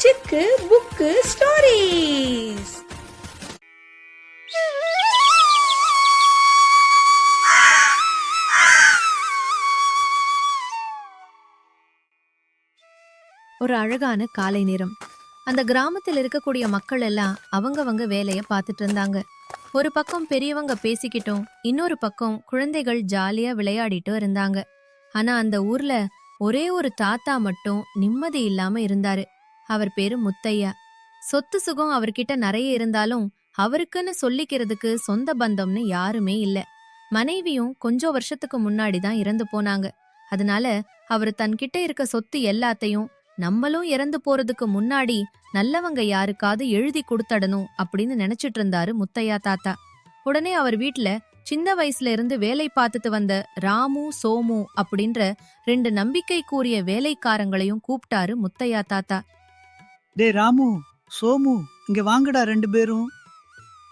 சிக்கு book stories. ஒரு அழகான காலை நேரம். அந்த கிராமத்தில் இருக்கக்கூடிய மக்கள் எல்லாம் அவங்கவங்க வேலைய பார்த்துட்டு இருந்தாங்க. ஒரு பக்கம் பெரியவங்க பேசிக்கிட்டும், இன்னொரு பக்கம் குழந்தைகள் ஜாலியா விளையாடிட்டு இருந்தாங்க. ஆனா அந்த ஊர்ல ஒரே ஒரு தாத்தா மட்டும் நிம்மதி இல்லாம இருந்தாரு. அவர் பேரு முத்தையா. சொத்து சுகம் அவர்கிட்ட நிறைய இருந்தாலும் அவருக்குன்னு சொல்லிக்கிறதுக்கு சொந்த பந்தம்னு யாருமே இல்ல. மனைவியும் கொஞ்சம் வருஷத்துக்கு முன்னாடி தான் இறந்து போனாங்க. அதனால அவர் தன்கிட்ட இருக்க சொத்து எல்லாத்தையும் நம்மளும் இறந்து போறதுக்கு முன்னாடி நல்லவங்க யாருக்காவது எழுதி கொடுத்தடணும் அப்படின்னு நினைச்சிட்டு இருந்தாரு முத்தையா தாத்தா. உடனே அவர் வீட்ல சின்ன வயசுல இருந்து வேலை பார்த்துட்டு வந்த ராமு சோமு அப்படின்ற 2 நம்பிக்கை கூறிய வேலைக்காரங்களையும் கூப்பிட்டாரு முத்தையா தாத்தா. டே ராமு, சோமு, இங்க வாங்கடா 2 பேரும்.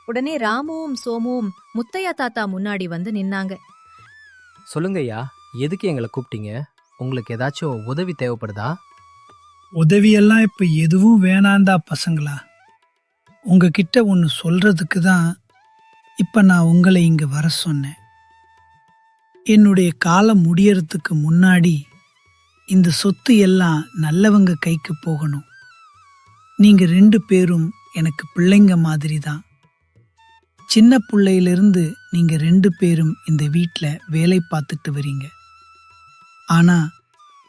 உடனே ராமுவும் சோமுவும் முத்தையா தாத்தா முன்னாடி வந்து நின்னாங்க. சொல்லுங்க ஐயா, எதுக்கு எங்களை கூப்பிட்டீங்க? உங்களுக்கு ஏதாச்சும் உதவி தேவைப்படுதா? உதவியெல்லாம் இப்ப எதுவும் வேணாண்டா பசங்களா. உங்ககிட்ட ஒன்னு சொல்றதுக்கு தான் இப்ப நான் உங்களை இங்க வர சொன்னேன். என்னுடைய காலம் முடியறதுக்கு முன்னாடி இந்த சொத்து எல்லாம் நல்லவங்க கைக்கு போகணும். நீங்க 2 பேரும் எனக்கு பிள்ளைங்க மாதிரி தான். சின்ன பிள்ளையிலிருந்து நீங்க 2 பேரும் இந்த வீட்ல வேலை பார்த்துட்டு வரீங்க. ஆனா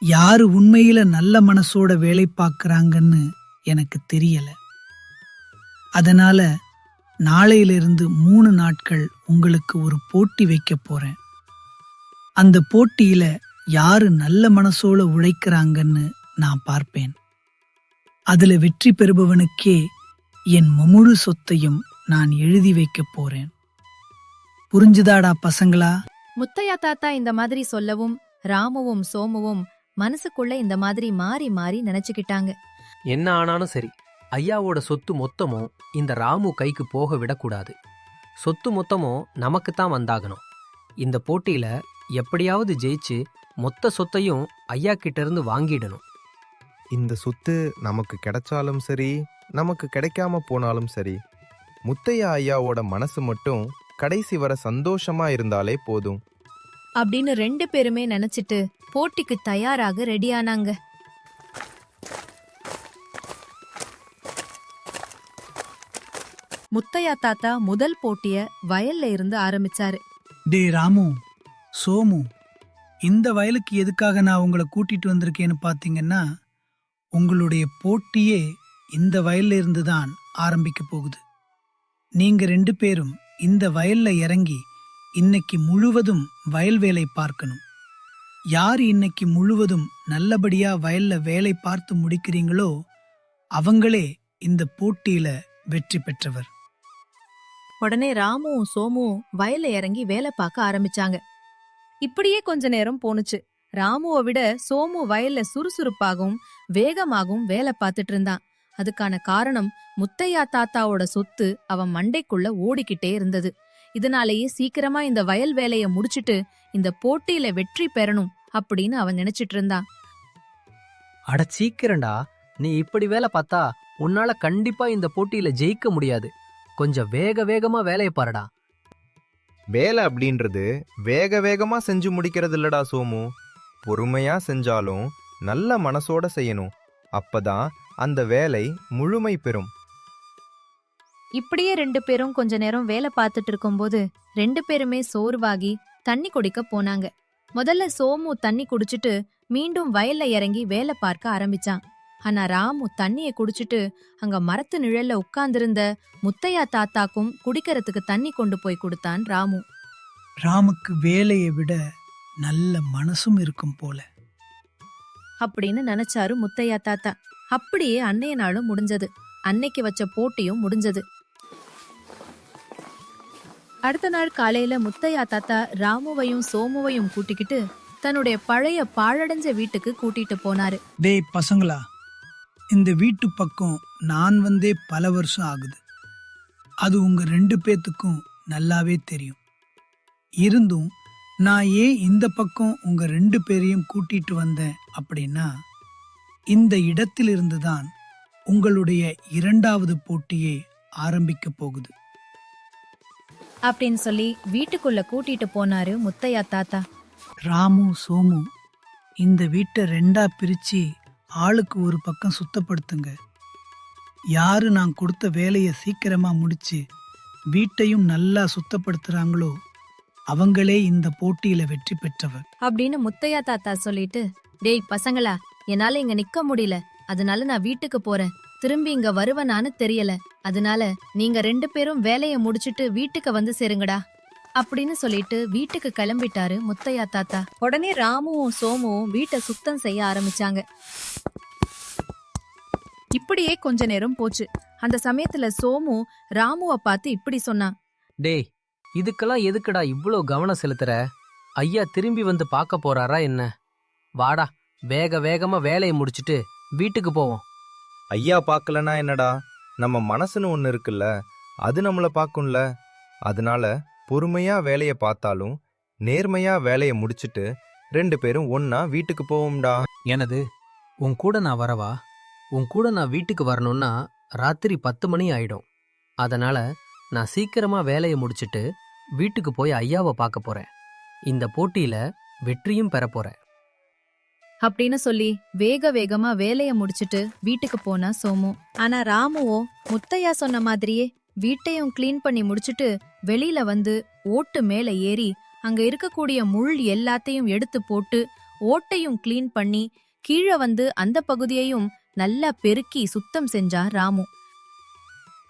யாரு உண்மையில நல்ல மனசோட வேலை பார்க்கறாங்கன்னு எனக்கு தெரியல. அதனால நாளையிலிருந்து 3 நாட்கள் உங்களுக்கு ஒரு போட்டி வைக்க போறேன். அந்த போட்டியில யாரு நல்ல மனசோட உழைக்கிறாங்கன்னு நான் பார்ப்பேன். அதுல வெற்றி பெறுபவனுக்கே என் முழு சொத்தையும் நான் எழுதி வைக்க போறேன். புரிஞ்சுதாடா பசங்களா? முத்தையா தாத்தா இந்த மாதிரி சொல்லவும் ராமுவும் சோமுவும் மனசுக்குள்ள இந்த மாதிரி மாறி மாறி நினைச்சுக்கிட்டாங்க. என்ன ஆனாலும் சரி, ஐயாவோட சொத்து மொத்தமும் இந்த ராமு கைக்கு போக விடக்கூடாது. சொத்து மொத்தமும் நமக்குத்தான் வந்தாகணும். இந்த போட்டியில எப்படியாவது ஜெயிச்சு மொத்த சொத்தையும் ஐயா கிட்ட இருந்து வாங்கிடணும். இந்த சொத்து நமக்கு கிடைச்சாலும் சரி, நமக்கு கிடைக்காம போனாலும் சரி, முத்தையா ஐயாவோட மனசு மட்டும் கடைசி வர சந்தோஷமா இருந்தாலே போதும் அப்படின்னு 2 பேருமே நினைச்சிட்டு போட்டிக்கு தயாராக ரெடியானாங்க. முத்தையா தாத்தா முதல் போட்டிய வயல்ல இருந்து ஆரம்பிச்சாரு. டே ராமு, சோமு, இந்த வயலுக்கு எதுக்காக நான் உங்களை கூட்டிட்டு வந்திருக்கேன்னு பாத்தீங்கன்னா, உங்களுடைய போட்டியே இந்த வயல்ல இருந்து தான் ஆரம்பிக்க போகுது. நீங்க 2 பேரும் இந்த வயல்ல இறங்கி இன்னைக்கு முழுவதும் வயல் வேலை பார்க்கணும். யார் இன்னைக்கு முழுவதும் நல்லபடியா வயல்ல வேலை பார்த்து முடிக்கிறீங்களோ அவங்களே இந்த போட்டியில வெற்றி பெற்றவர். உடனே ராமுவும் சோமுவும் வயல்ல இறங்கி வேலை பார்க்க ஆரம்பிச்சாங்க. இப்படியே கொஞ்ச நேரம் போனுச்சு. ராமுவை விட சோமு வயல்ல சுறுசுறுப்பாகவும் வேகமாகவும் வேலை பார்த்துட்டு இருந்தான். அதுக்கான காரணம் முத்தையா தாத்தாவோட சொத்து அவன் மண்டைக்குள்ள ஓடிக்கிட்டே இருந்தது. இதனாலேயே சீக்கிரமா இந்த வயல் வேலைய முடிச்சிட்டு இந்த போட்டியில வெற்றி பெறணும் அப்படின்னு அவன் நினைச்சிட்டு இருந்தான். அட சீக்கிரண்டா, நீ இப்படி வேலை பார்த்தா உன்னால கண்டிப்பா இந்த போட்டியில ஜெயிக்க முடியாது. கொஞ்சம் வேகமா வேலையை பாருடா. வேலை அப்படின்றது வேக வேகமா செஞ்சு முடிக்கிறது இல்லடா சோமு. பொறுமையா செஞ்சாலும் நல்ல மனசோட செய்யணும். அப்பதான் அந்த வேலை முழுமை பெறும். இப்படியே 2 பேரும் கொஞ்ச நேரம் வேலை பார்த்துட்டு இருக்கும்போது 2 பேருமே சோர்வாகி தண்ணி குடிக்க போனாங்க. முதல்ல சோமு தண்ணி குடிச்சிட்டு மீண்டும் வயல்ல இறங்கி வேலை பார்க்க ஆரம்பிச்சான். ஆனா ராமு தண்ணிய குடிச்சிட்டு அங்க மரத்து நிழல்ல உட்கார்ந்திருந்த முத்தையா தாத்தாக்கும் குடிக்கிறதுக்கு தண்ணி கொண்டு போய் கொடுத்தான் ராமு. ராமுக்கு வேலையை விட நல்ல மனசும் இருக்கும் போல அப்படின்னு நினைச்சாரு முத்தையா தாத்தா. அப்படியே அன்னைய நாளும் முடிஞ்சது. அன்னைக்கு வச்ச போட்டியும் முடிஞ்சது. அடுத்த நாள் காலையில முத்தையா தாத்தா ராமுவையும் சோமுவையும் கூட்டிக்கிட்டு தன்னுடைய பழைய பாழடைஞ்ச வீட்டுக்கு கூட்டிட்டு போனாரு. டேய் பசங்களா, இந்த வீட்டு பக்கம் நான் வந்தே பல வருஷம் ஆகுது. அது உங்க 2 பேத்துக்கும் நல்லாவே தெரியும். இருந்தும் நான் ஏன் இந்த பக்கம் உங்க 2 பேரையும் கூட்டிட்டு வந்தேன் அப்படின்னா, இந்த இடத்திலிருந்து தான் உங்களுடைய இரண்டாவது போட்டியே ஆரம்பிக்க போகுது. அப்படின்னு சொல்லி வீட்டுக்குள்ள கூட்டிட்டு போனாரு முத்தையா தாத்தா. ராமு, சோமு, இந்த வீட்டை ரெண்டா பிரிச்சு ஆளுக்கு ஒரு பக்கம் சுத்தப்படுத்துங்க. யாரு நான் கொடுத்த வேலையை சீக்கிரமா முடிச்சு வீட்டையும் நல்லா சுத்தப்படுத்துறாங்களோ அவங்களே இந்த போட்டியில வெற்றி பெற்றவர். அப்படின்னு முத்தையா தாத்தா சொல்லிட்டு, டேய் பசங்களா, என்னால இங்க நிக்க முடியல, அதனால நான் வீட்டுக்கு போறேன். திரும்பி இங்க வருவனான்னு தெரியல, அதனால நீங்க 2 பேரும் வேலைய முடிச்சிட்டு வீட்டுக்கு வந்து சேருங்கடா அப்படின்னு சொல்லிட்டு வீட்டுக்கு கிளம்பிட்டாரு முத்தையா தாத்தா. உடனே ராமுவும் சோமுவும் வீட்டை சுத்தம் செய்ய ஆரம்பிச்சாங்க. இப்படியே கொஞ்ச நேரம் போச்சு. அந்த சமயத்துல சோமு ராமுவ பார்த்து இப்படி சொன்னான். டேய், இதுக்கெல்லாம் எதுக்குடா இவ்ளோ கவனம் செலுத்துற? ஐயா திரும்பி வந்து பார்க்க போறாரா என்ன? வாடா, வேக வேகமா வேலையை முடிச்சிட்டு வீட்டுக்கு போவோம். ஐயா பார்க்கலனா என்னடா, நம்ம மனசுன்னு ஒன்று இருக்குல்ல, அது நம்மளை பார்க்கும்ல. அதனால பொறுமையா வேலையை பார்த்தாலும் நேர்மையா வேலையை முடிச்சிட்டு 2 பேரும் ஒன்னா வீட்டுக்கு போவோம்டா. எனது உன் கூட நான் வரவா? உன் கூட நான் வீட்டுக்கு வரணும்னா ராத்திரி 10 மணி ஆயிடும். அதனால நான் சீக்கிரமா வேலையை முடிச்சிட்டு வீட்டுக்கு போய் ஐயாவை பார்க்க போறேன். இந்த போட்டியில வெற்றியும் பெற போறேன் அப்படின்னு சொல்லி வேக வேகமா வேலைய முடிச்சிட்டு வீட்டுக்கு போனா சோமு. ஆனா ராமுவோ முத்தையா சொன்ன மாதிரியே வீட்டையும் கிளீன் பண்ணி முடிச்சிட்டு வெளியில வந்து ஓட்டு மேல ஏறி அங்க இருக்கக்கூடிய முள் எல்லாத்தையும் எடுத்து போட்டு ஓட்டையும் கிளீன் பண்ணி கீழே வந்து அந்த பகுதியையும் நல்லா பெருக்கி சுத்தம் செஞ்சான் ராமு.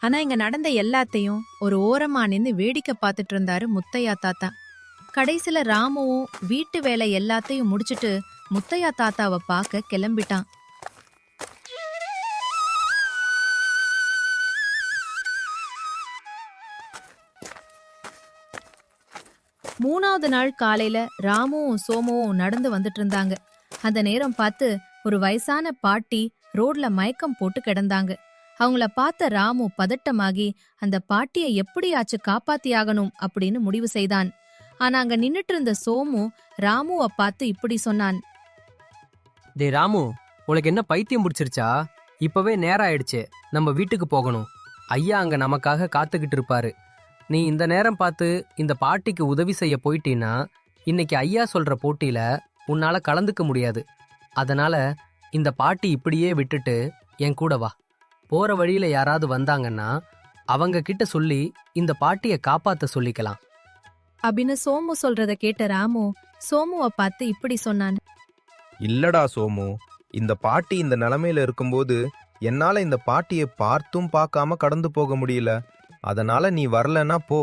ஆனா இங்க நடந்த எல்லாத்தையும் ஒரு ஓரமா நின்னு வேடிக்கை பார்த்துட்டு இருந்தாரு முத்தையா தாத்தா. கடைசில ராமுவும் வீட்டு வேலை எல்லாத்தையும் முடிச்சிட்டு முத்தையா தாத்தாவை பார்க்க கிளம்பிட்டான். 3வது நாள் காலையில ராமுவும் சோமுவும் நடந்து வந்துட்டு இருந்தாங்க. அந்த நேரம் பார்த்து ஒரு வயசான பாட்டி ரோட்ல மயக்கம் போட்டு கிடந்தாங்க. அவங்கள பார்த்த ராமு பதட்டமாகி அந்த பாட்டியை எப்படியாச்சு காப்பாத்தியாகணும் அப்படின்னு முடிவு செய்தான். ஆனா அங்க நின்னுட்டு இருந்த சோமு ராமுவை பார்த்து இப்படி சொன்னான். டேய் ராமு, உனக்கு என்ன பைத்தியம் பிடிச்சிருச்சா? இப்பவே நேரம் ஆயிடுச்சு, நம்ம வீட்டுக்கு போகணும். ஐயா அங்க நமக்காக காத்துக்கிட்டு இருப்பாரு. நீ இந்த நேரம் பார்த்து இந்த பாட்டிக்கு உதவி செய்ய போயிட்டீன்னா இன்னைக்கு ஐயா சொல்ற போட்டியில உன்னால கலந்துக்க முடியாது. அதனால இந்த பாட்டி இப்படியே விட்டுட்டு என் கூட வா. போற வழியில யாராவது வந்தாங்கன்னா அவங்க கிட்ட சொல்லி இந்த பாட்டியை காப்பாத்த சொல்லிக்கலாம் அப்படின்னு சோமு சொல்றத கேட்ட ராமு சோமுவை பார்த்து இப்படி சொன்னான். இல்லடா சோமு, இந்த பாட்டி இந்த நிலைமையில இருக்கும்போது என்னால இந்த பாட்டியை பார்த்தும் பார்க்காம கடந்து போக முடியல. அதனால நீ வரலன்னா போ,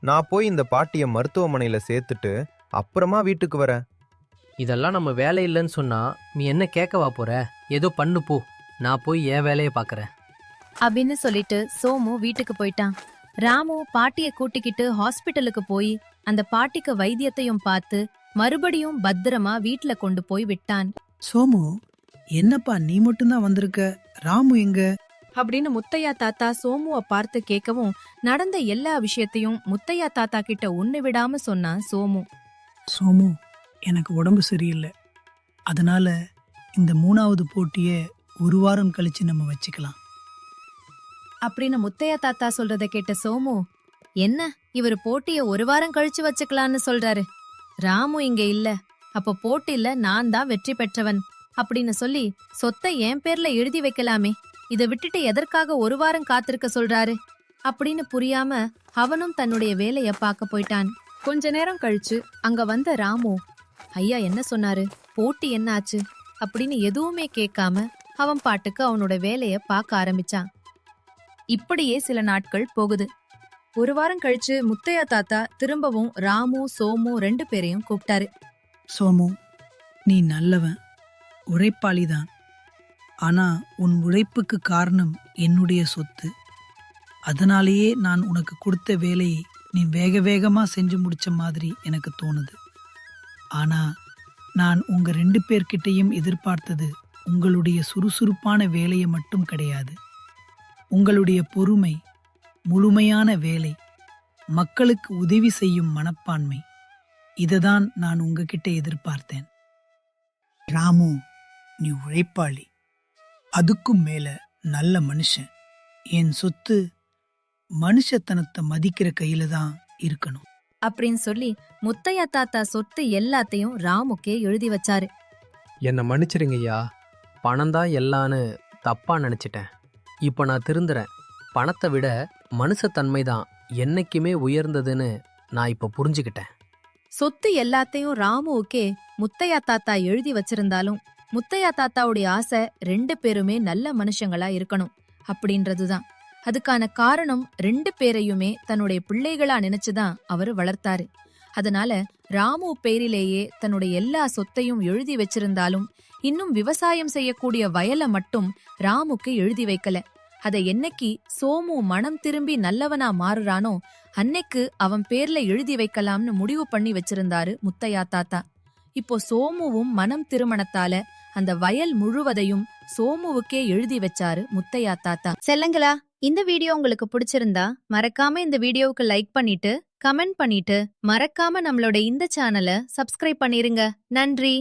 நான் போய் இந்த பாட்டியை மருத்துவமனையில சேர்த்துட்டு அப்புறமா வீட்டுக்கு வரேன். இதெல்லாம் நம்ம வேலை இல்லைன்னு சொன்னா நீ என்ன கேட்கவா போற? ஏதோ பண்ணு போ, நான் போய் என் வேலையை பார்க்கறேன் அப்படின்னு சொல்லிட்டு சோமு வீட்டுக்கு போயிட்டான். ராமு பாட்டிய கூட்டிக்கிட்டு ஹாஸ்பிட்டலுக்கு போய் அந்த பாட்டிக்கு வைத்தியத்தையும் பார்த்து மறுபடியும் பத்திரமா வீட்ல கொண்டு போய் விட்டான். சோமு, என்னப்பா நீ மட்டும்தான் வந்திருக்க? ராமு எங்க? அப்படின்னு முத்தையா தாத்தா சோமுவை பார்த்து கேட்கவும் நடந்த எல்லா விஷயத்தையும் முத்தையா தாத்தா கிட்ட ஒண்ணு விடாம சொன்னான் சோமு. சோமு, எனக்கு உடம்பு சரியில்லை. அதனால இந்த 3வது போட்டியை 1 வாரம் கழிச்சு நம்ம வச்சுக்கலாம் அப்படின்னு முத்தையா தாத்தா சொல்றத கேட்ட சோமு, என்ன இவர் போட்டிய 1 வாரம் கழிச்சு வச்சுக்கலான்னு சொல்றாரு? ராமு இங்க இல்ல, அப்ப போட்டியில நான் தான் வெற்றி பெற்றவன் அப்படின்னு சொல்லி சொத்தை என் பேர்ல எழுதி வைக்கலாமே, இதை விட்டுட்டு எதற்காக 1 வாரம் காத்திருக்க சொல்றாரு அப்படின்னு புரியாம அவனும் தன்னுடைய வேலைய பார்க்க போயிட்டான். கொஞ்ச நேரம் கழிச்சு அங்க வந்த ராமு, ஐயா என்ன சொன்னாரு, போட்டி என்ன ஆச்சு அப்படின்னு எதுவுமே கேட்காம அவன் பாட்டுக்கு அவனோட வேலைய பார்க்க ஆரம்பிச்சான். இப்படியே சில நாட்கள் போகுது. 1 வாரம் கழிச்சு முத்தையா தாத்தா திரும்பவும் ராமு சோமு 2 பேரையும் கூப்பிட்டாரு. சோமு, நீ நல்லவன், உழைப்பாளிதான். ஆனா உன் உழைப்புக்கு காரணம் என்னுடைய சொத்து. அதனாலேயே நான் உனக்கு கொடுத்த வேலையை நீ வேக வேகமா செஞ்சு முடிச்ச மாதிரி எனக்கு தோணுது. ஆனா நான் உங்க 2 பேர்கிட்டையும் எதிர்பார்த்தது உங்களுடைய சுறுசுறுப்பான வேலையை மட்டும் கிடையாது. உங்களுடைய பொறுமை, முழுமையான வேலை, மக்களுக்கு உதவி செய்யும் மனப்பான்மை, இததான் நான் உங்ககிட்ட எதிர்பார்த்தேன். ராமு, நீ உழைப்பாளி. அதுக்கும் மேல நல்ல மனுஷன். என் சொத்து மனுஷத்தனத்தை மதிக்கிற கையில தான் இருக்கணும். அப்படின்னு சொல்லி முத்தையா தாத்தா சொத்து எல்லாத்தையும் ராமுக்கே எழுதி வச்சாரு. என்னை மன்னிச்சிருங்க ஐயா, பணம் தான் எல்லான்னு தப்பா நினைச்சிட்டேன். இப்போ நான் திருந்துறேன். பணத்தை விட மனுஷத்தன்மை தான் என்னைக்குமே உயர்ந்ததுன்னு நான் இப்போ புரிஞ்சுக்கிட்டேன். சொத்து எல்லாத்தையும் ராமுவுக்கே முத்தையா தாத்தா எழுதி வச்சிருந்தாலும் முத்தையா தாத்தாவுடைய ஆசை 2 பேருமே நல்ல மனுஷங்களா இருக்கணும் அப்படின்றதுதான். அதுக்கான காரணம் 2 பேரையுமே தன்னுடைய பிள்ளைகளா நினைச்சுதான் அவரு வளர்த்தாரு. அதனால ராமு பேரிலேயே தன்னுடைய எல்லா சொத்தையும் எழுதி வச்சிருந்தாலும் இன்னும் விவசாயம் செய்யக்கூடிய வயலை மட்டும் ராமுக்கு எழுதி வைக்கல. அதை என்னைக்கு சோமு மனம் திரும்பி நல்லவனா மாறுறானோ அன்னைக்கு அவன் பேர்ல எழுதி வைக்கலாம்னு முடிவு பண்ணி வச்சிருந்தாரு முத்தையா தாத்தா. இப்போ சோமுவும் மனம் திருமணத்தால அந்த வயல் முழுவதையும் சோமுவுக்கே எழுதி வச்சாரு முத்தையா தாத்தா. செல்லங்களா, இந்த வீடியோ உங்களுக்கு பிடிச்சிருந்தா மறக்காம இந்த வீடியோவுக்கு லைக் பண்ணிட்டு கமெண்ட் பண்ணிட்டு மறக்காம நம்மளோட இந்த சேனலை சப்ஸ்கிரைப் பண்ணிருங்க. நன்றி.